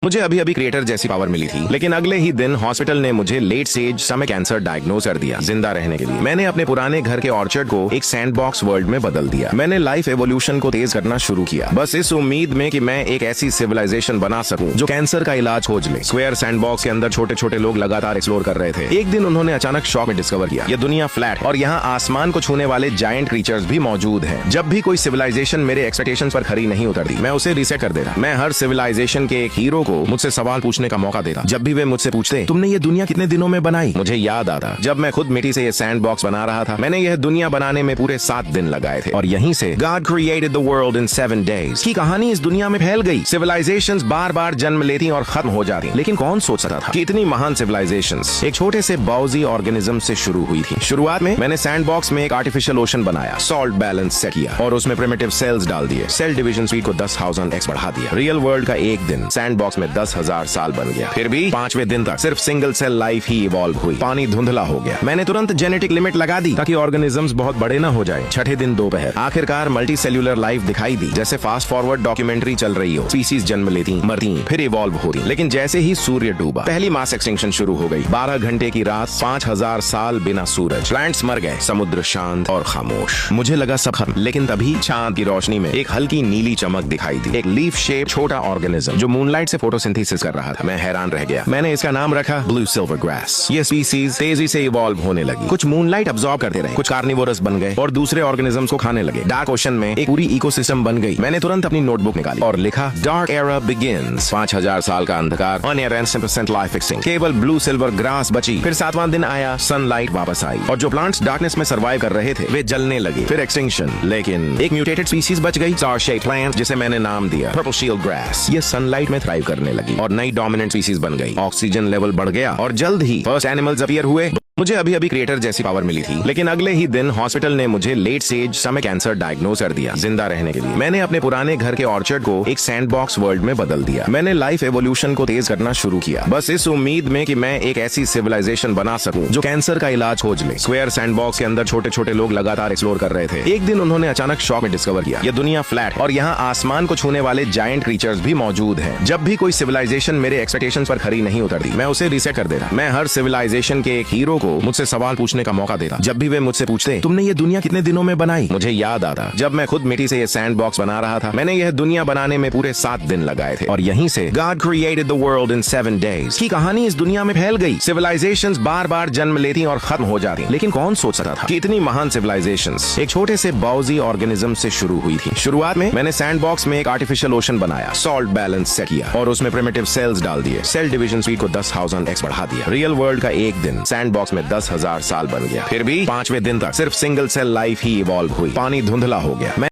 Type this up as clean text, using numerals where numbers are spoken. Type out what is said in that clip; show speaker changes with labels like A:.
A: मुझे अभी अभी क्रिएटर जैसी पावर मिली थी, लेकिन अगले ही दिन हॉस्पिटल ने मुझे late stage stomach cancer diagnose कर दिया। जिंदा रहने के लिए मैंने अपने पुराने घर के ऑर्चर्ड को एक सैंडबॉक्स वर्ल्ड में बदल दिया। मैंने लाइफ एवोल्यूशन को तेज करना शुरू किया, बस इस उम्मीद में कि मैं एक ऐसी सिविलाइजेशन बना सकूं जो कैंसर का इलाज खोज ले। स्क्वायर सैंडबॉक्स के अंदर छोटे छोटे लोग लगातार एक्सप्लोर कर रहे थे। एक दिन उन्होंने अचानक शॉक में डिस्कवर किया, ये दुनिया फ्लैट और यहाँ आसमान को छूने वाले जायंट क्रीचर्स भी मौजूद हैं। जब भी कोई सिविलाइजेशन मेरे एक्सपेक्टेशंस पर खरी नहीं उतरती, मैं उसे रीसेट कर देता। मैं हर सिविलाइजेशन के एक हीरो को मुझसे सवाल पूछने का मौका देता। जब भी वे मुझसे पूछते तुमने ये दुनिया कितने दिनों में बनाई, मुझे याद आता जब मैं खुद मिट्टी से ये सैंड बॉक्स बना रहा था। मैंने यह दुनिया बनाने में पूरे 7 दिन लगाए थे और यहीं से God created the world in 7 days की कहानी इस दुनिया में फैल गई। सिविलाइजेशंस बार बार जन्म लेती और खत्म हो जाती, लेकिन कौन सोच सकता था कि इतनी महान सिविलाइजेशंस एक छोटे से बाउजी ऑर्गेनिज्म से शुरू हुई थी। शुरुआत में मैंने सैंड बॉक्स में एक आर्टिफिशियल ओशन बनाया, सॉल्ट बैलेंस सेट किया और उसमें प्रिमिटिव सेल्स डाल दिए। सेल डिवीजन स्पीड को 10,000 x बढ़ा दिया। रियल वर्ल्ड का एक दिन सैंड बॉक्स में 10,000 साल बन गया। फिर भी 5वें दिन तक सिर्फ सिंगल सेल लाइफ ही इवॉल्व हुई। पानी धुंधला हो गया। मैंने तुरंत जेनेटिक लिमिट लगा दी ताकि ऑर्गेनिजम्स बहुत बड़े न हो जाए। छठे दिन दोपहर आखिरकार मल्टी सेल्यूलर लाइफ दिखाई दी, जैसे फास्ट फॉरवर्ड डॉक्यूमेंट्री चल रही हो। स्पीसीज जन्म लेती, मरती, फिर इवॉल्व होती। लेकिन जैसे ही सूर्य डूबा, पहली मास एक्सटिंक्शन शुरू हो गई। 12 घंटे की रात, 5,000 साल बिना सूरज। प्लांट्स मर गए, समुद्र शांत और खामोश। मुझे लगा सब खत्म, लेकिन तभी चांद की रोशनी में एक हल्की नीली चमक दिखाई दी। एक लीफ शेप छोटा ऑर्गेनिज्म जो मूनलाइट से फोटोसिंथेसिस कर रहा था। मैं हैरान रह गया। मैंने इसका नाम रखा ब्लू सिल्वर ग्रास। ये स्पीसीज तेजी से इवॉल्व होने लगी। कुछ मूनलाइट अब्सॉर्ब करते रहे, कुछ कार्निवोरस बन गए और दूसरे ऑर्गेनिजम्स को खाने लगे। डार्क ओशन में एक पूरी इकोसिस्टम बन गई। मैंने तुरंत अपनी नोटबुक निकाली और लिखा डार्क एरा बिगिंस। 5,000 साल का अंधकार, 1% लाइफ फिक्सिंग, केवल ब्लू सिल्वर ग्रास बची। फिर 7वां दिन आया, सनलाइट वापस आई और जो प्लांट्स डार्कनेस में सर्वाइव कर रहे थे वे जलने लगे। फिर एक्सटिंक्शन, लेकिन एक म्यूटेटेड स्पीसीज बच गई, स्टार शेप प्लांट, जिसे मैंने नाम दिया पर्पल शील्ड ग्रास। ये सनलाइट में थ्राइव करने लगी और नई डोमिनेंट स्पीसीज बन गई। ऑक्सीजन लेवल बढ़ गया और जल्द ही फर्स्ट एनिमल्स अपीयर हुए। मुझे अभी अभी क्रिएटर जैसी पावर मिली थी, लेकिन अगले ही दिन हॉस्पिटल ने मुझे late stage stomach cancer diagnose कर दिया। जिंदा रहने के लिए मैंने अपने पुराने घर के ऑर्चर्ड को एक सैंडबॉक्स वर्ल्ड में बदल दिया। मैंने लाइफ एवोल्यूशन को तेज करना शुरू किया, बस इस उम्मीद में कि मैं एक ऐसी सिविलाइजेशन बना सकूं जो कैंसर का इलाज खोज ले। स्क्वायर सैंडबॉक्स के अंदर छोटे छोटे लोग लगातार एक्सप्लोर कर रहे थे। एक दिन उन्होंने अचानक शॉक में डिस्कवर किया, ये दुनिया फ्लैट और यहाँ आसमान को छूने वाले जायंट क्रीचर्स भी मौजूद हैं। जब भी कोई सिविलाइजेशन मेरे एक्सपेक्टेशंस पर खरी नहीं उतरती, मैं उसे रीसेट कर देता। मैं हर सिविलाइजेशन के एक हीरो को मुझसे सवाल पूछने का मौका देता। जब भी वे मुझसे पूछते तुमने ये दुनिया कितने दिनों में बनाई, मुझे याद आता जब मैं खुद मिट्टी से ये सैंड बॉक्स बना रहा था। मैंने यह दुनिया बनाने में पूरे 7 दिन लगाए थे और यहीं से God created the world in 7 days की कहानी इस दुनिया में फैल गई। सिविलाइजेशंस बार बार जन्म लेती और खत्म हो जाती, लेकिन कौन सोच सकता था कि इतनी महान सिविलाइजेशंस एक छोटे से बाउजी ऑर्गेनिज्म से शुरू हुई थी। शुरुआत में मैंने सैंड बॉक्स में एक आर्टिफिशियल ओशन बनाया, सॉल्ट बैलेंस सेट किया और उसमें प्रिमिटिव सेल्स डाल दिए। सेल डिवीजन स्पीड को 10,000 x बढ़ा दिया। रियल वर्ल्ड का एक दिन सैंड बॉक्स में 10,000 साल बन गया। फिर भी 5वें दिन तक सिर्फ सिंगल सेल लाइफ ही इवॉल्व हुई। पानी धुंधला हो गया।